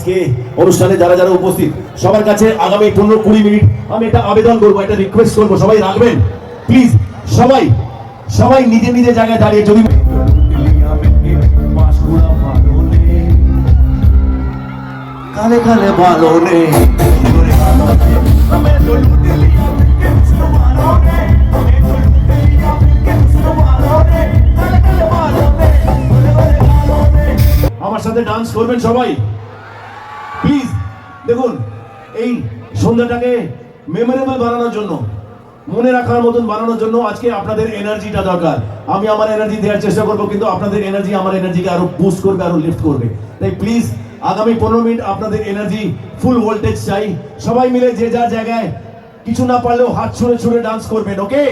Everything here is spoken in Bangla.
আজকে অনুষ্ঠানে যারা যারা উপস্থিত সবার কাছে আগামী 15-20 মিনিট আমি একটা আবেদন করবো, একটা রিকোয়েস্ট করবো, সবাই রাখবেন প্লিজ। সবাই সবাই নিজে নিজে জায়গায় দাঁড়িয়ে যদি কালে কালে ভালো নেই আমার সাথে ডান্স করবেন সবাই প্লিজ। দেখুন এই সন্ধ্যাটাকে মেমোরেবল বানানোর জন্য, মনে রাখার মতন বানানোর জন্য আজকে আপনাদের এনার্জিটা দরকার। আমি আমার এনার্জি দেওয়ার চেষ্টা করবো, কিন্তু আপনাদের এনার্জি আমার এনার্জিকে আরো বুস্ট করবে, আরো লিফট করবে। তাই প্লিজ আগামী 15 মিনিট আপনাদের এনার্জি ফুল ভোল্টেজ চাই। সবাই মিলে যে যার জায়গায় কিছু না পারলেও হাত ছুঁড়ে ছুঁড়ে ডান্স করবেন, ওকে?